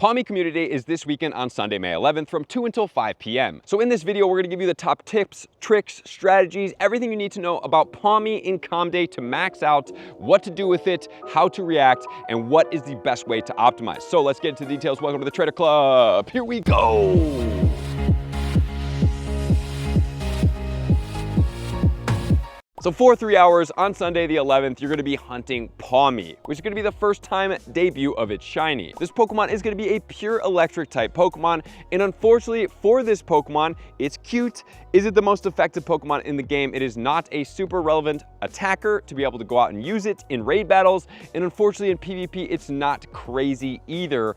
Pawmi Community Day is this weekend on Sunday, May 11th from 2 until 5 p.m. So in this video, we're going to give you the top tips, tricks, strategies, everything you need to know about Pawmi in Comm Day to max out, what to do with it, how to react, and what is the best way to optimize. So let's get into the details. Welcome to the Trader Club. Here we go. So for 3 hours on Sunday the 11th, you're going to be hunting Pawmi, which is going to be the first time debut of its shiny. This Pokemon is going to be a pure electric type Pokemon, and unfortunately for this Pokemon, it's cute. Is it the most effective Pokemon in the game? It is not a super relevant attacker to be able to go out and use it in raid battles, and unfortunately in PvP, it's not crazy either.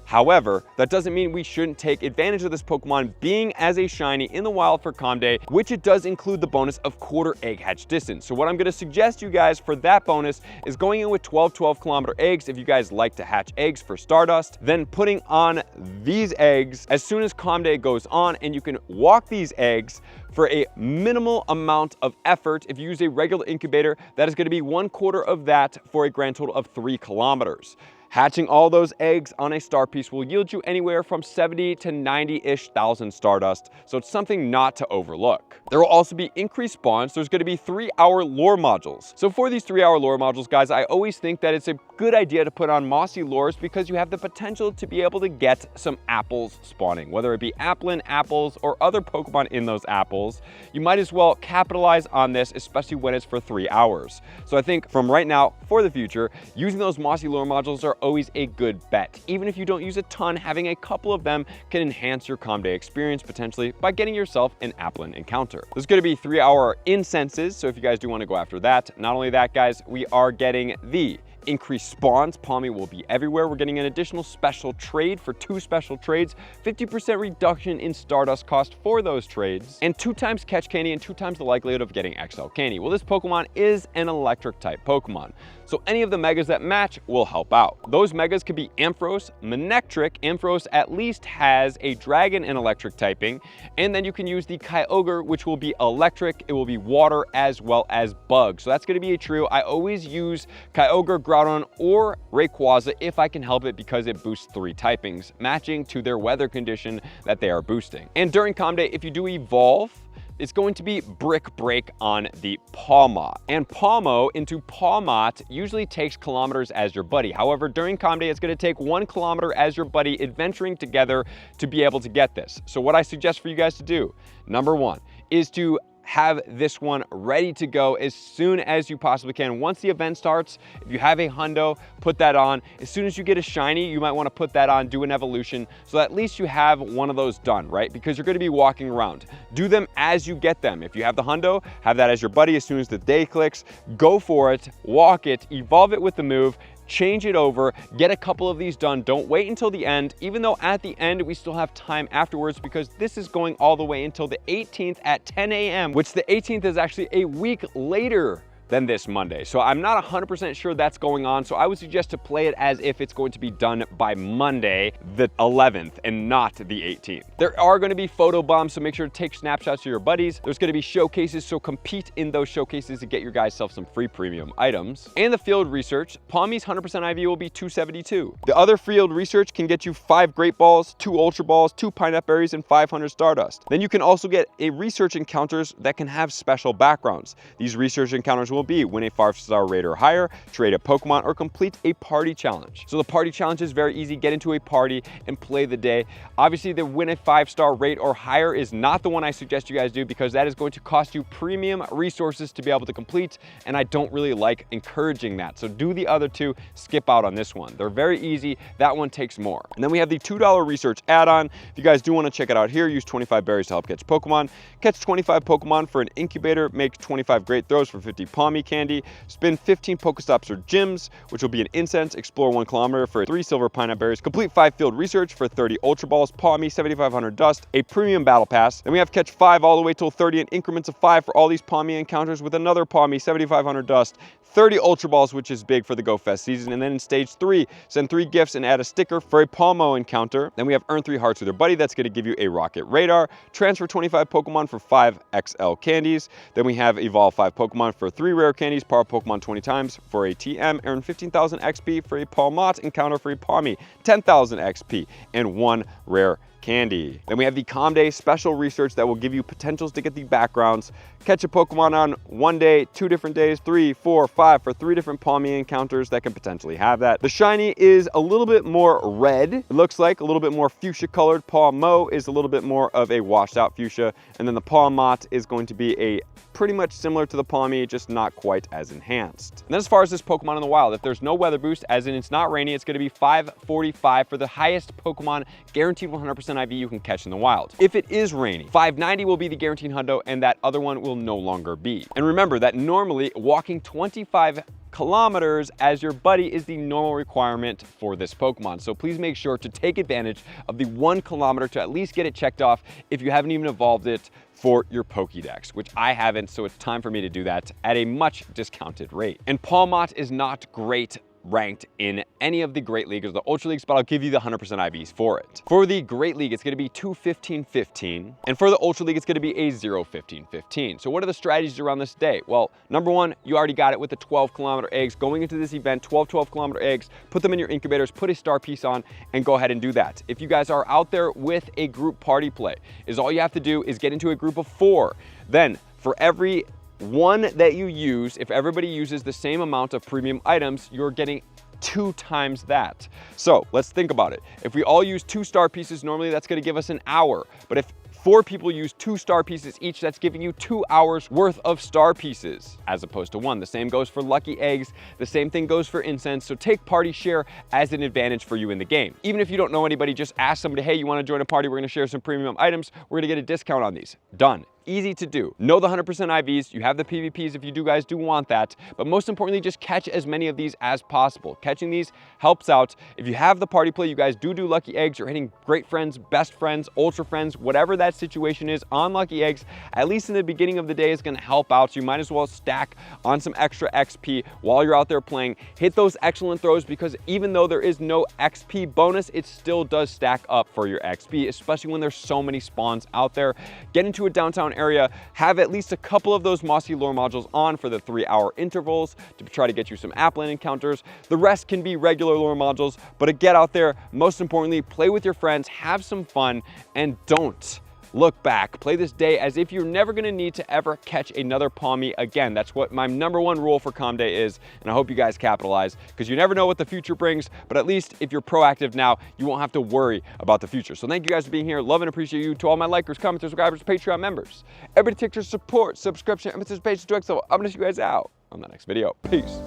However, that doesn't mean we shouldn't take advantage of this Pokemon being as a shiny in the wild for Comm Day, which it does include the bonus of quarter egg hatch distance. So what I'm going to suggest you guys for that bonus is going in with 12 kilometer eggs if you guys like to hatch eggs for Stardust, then putting on these eggs as soon as Comm Day goes on, and you can walk these eggs for a minimal amount of effort. If you use a regular incubator, that is going to be 1/4 of that for a grand total of 3 kilometers. Hatching all those eggs on a star piece will yield you anywhere from 70 to 90-ish thousand Stardust, so it's something not to overlook. There will also be increased spawns. There's going to be 3-hour lure modules. So for these 3-hour lure modules, guys, I always think that it's a good idea to put on mossy lures because you have the potential to be able to get some apples spawning, whether it be applin, apples, or other Pokemon in those apples. You might as well capitalize on this, especially when it's for 3 hours. So I think from right now for the future, using those mossy lure modules are always a good bet. Even if you don't use a ton, having a couple of them can enhance your Comm Day experience potentially by getting yourself an applin encounter. There's going to be 3-hour incenses, so if you guys do want to go after that. Not only that, guys, we are getting the increased spawns. Pawmi will be everywhere. We're getting an additional special trade for 2 special trades, 50% reduction in Stardust cost for those trades, and 2 times catch candy and 2 times the likelihood of getting XL candy. Well, this Pokemon is an electric type Pokemon, so any of the megas that match will help out. Those megas could be Ampharos, Manectric. Ampharos at least has a dragon and electric typing, and then you can use the Kyogre, which will be electric. It will be water as well as bug. So that's going to be a trio. I always use Kyogre, Groudon, or Rayquaza if I can help it because it boosts 3 typings, matching to their weather condition that they are boosting. And during Comm Day, if you do evolve, it's going to be Brick Break on the Pawmot. And Pawmo into Pawmot usually takes kilometers as your buddy. However, during Comm Day, it's going to take 1 kilometer as your buddy adventuring together to be able to get this. So what I suggest for you guys to do, number 1, is to have this one ready to go as soon as you possibly can. Once the event starts, if you have a hundo, put that on. As soon as you get a shiny, you might want to put that on, do an evolution, so at least you have one of those done, right? Because you're going to be walking around. Do them as you get them. If you have the hundo, have that as your buddy. As soon as the day clicks, go for it, walk it, evolve it with the move, change it over, get a couple of these done. Don't wait until the end, even though at the end we still have time afterwards, because this is going all the way until the 18th at 10 a.m., which the 18th is actually a week later than this Monday. So I'm not 100% sure that's going on. So I would suggest to play it as if it's going to be done by Monday, the 11th, and not the 18th. There are going to be photobombs, so make sure to take snapshots of your buddies. There's going to be showcases, so compete in those showcases to get your guys self some free premium items. And the field research, Pawmi's 100% IV will be 272. The other field research can get you 5 Great Balls, 2 Ultra Balls, 2 Pineapple Berries, and 500 Stardust. Then you can also get a research encounters that can have special backgrounds. These research encounters will be win a 5-star raid or higher, trade a Pokemon, or complete a party challenge. So the party challenge is very easy. Get into a party and play the day. Obviously, the win a 5-star raid or higher is not the one I suggest you guys do, because that is going to cost you premium resources to be able to complete, and I don't really like encouraging that. So do the other 2, skip out on this one. They're very easy. That one takes more. And then we have the $2 research add-on. If you guys do want to check it out here, use 25 berries to help catch Pokemon. Catch 25 Pokemon for an incubator. Make 25 great throws for 50 Pawmi candy. Spin 15 Pokestops or gyms, which will be an incense. Explore 1 kilometer for 3 silver pineapple berries. Complete 5 field research for 30 Ultra Balls. Pawmi 7,500 dust. A premium battle pass. Then we have catch 5 all the way till 30 in increments of 5 for all these Pawmi encounters, with another Pawmi 7,500 dust. 30 Ultra Balls, which is big for the Go Fest season. And then in stage 3, send 3 gifts and add a sticker for a Pawmo encounter. Then we have earn 3 hearts with your buddy. That's going to give you a rocket radar. Transfer 25 Pokemon for 5 XL candies. Then we have evolve 5 Pokemon for 3 rare candies, power Pokemon 20 times for a TM, earn 15,000 XP for a Pawmi encounter for a Pawmi, 10,000 XP, and 1 rare candy. Then we have the Comm Day special research that will give you potentials to get the backgrounds. Catch a Pokemon on 1 day, 2 different days, 3, 4, 5 for 3 different Pawmi encounters that can potentially have that. The shiny is a little bit more red. It looks like a little bit more fuchsia colored. Pawmo is a little bit more of a washed out fuchsia. And then the Pawmi is going to be a pretty much similar to the Pawmi, just not quite as enhanced. And then as far as this Pokemon in the wild, if there's no weather boost, as in it's not rainy, it's going to be 545 for the highest Pokemon guaranteed 100% IV you can catch in the wild. If it is rainy, 590 will be the guaranteed hundo, and that other one will no longer be. And remember that normally walking 25 kilometers as your buddy is the normal requirement for this Pokemon. So please make sure to take advantage of the 1 kilometer to at least get it checked off if you haven't even evolved it for your Pokédex, which I haven't, so it's time for me to do that at a much discounted rate. And Pawmi is not great ranked in any of the Great Leagues or the Ultra Leagues, but I'll give you the 100% IVs for it. For the Great League, it's going to be 2-15-15, and for the Ultra League, it's going to be a 0-15-15. So what are the strategies around this day? Well, number one, you already got it with the 12-kilometer eggs. Going into this event, 12-kilometer eggs, put them in your incubators, put a star piece on, and go ahead and do that. If you guys are out there with a group party play, all you have to do is get into a group of 4. Then, for every one that you use, if everybody uses the same amount of premium items, you're getting 2 times that. So let's think about it. If we all use 2 star pieces, normally that's going to give us an hour. But if 4 people use 2 star pieces each, that's giving you 2 hours worth of star pieces as opposed to 1. The same goes for lucky eggs. The same thing goes for incense. So take party share as an advantage for you in the game. Even if you don't know anybody, just ask somebody, hey, you want to join a party? We're going to share some premium items. We're going to get a discount on these. Done. Easy to do. Know the 100% IVs. You have the PvPs if you guys do want that. But most importantly, just catch as many of these as possible. Catching these helps out. If you have the party play, you guys do lucky eggs. You're hitting great friends, best friends, ultra friends, whatever that situation is on lucky eggs, at least in the beginning of the day, is going to help out. So you might as well stack on some extra XP while you're out there playing. Hit those excellent throws, because even though there is no XP bonus, it still does stack up for your XP, especially when there's so many spawns out there. Get into a downtown area, have at least a couple of those mossy lore modules on for the 3-hour intervals to try to get you some Appland encounters. The rest can be regular lore modules, but get out there, most importantly, play with your friends, have some fun, and don't look back. Play this day as if you're never going to need to ever catch another Pawmi again. That's what my #1 rule for Comm Day is, and I hope you guys capitalize, because you never know what the future brings, but at least if you're proactive now, you won't have to worry about the future. So thank you guys for being here. Love and appreciate you. To all my likers, commenters, subscribers, Patreon members, everybody take your support, subscription, and participation to Excel. I'm going to see you guys out on the next video. Peace.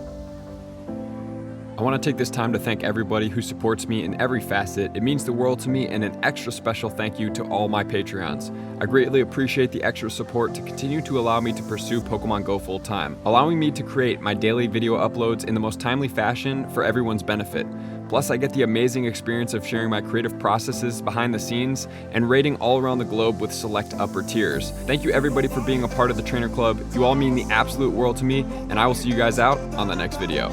I want to take this time to thank everybody who supports me in every facet. It means the world to me, and an extra special thank you to all my Patreons. I greatly appreciate the extra support to continue to allow me to pursue Pokemon Go full time, allowing me to create my daily video uploads in the most timely fashion for everyone's benefit. Plus, I get the amazing experience of sharing my creative processes behind the scenes and raiding all around the globe with select upper tiers. Thank you everybody for being a part of the Trainer Club. You all mean the absolute world to me, and I will see you guys out on the next video.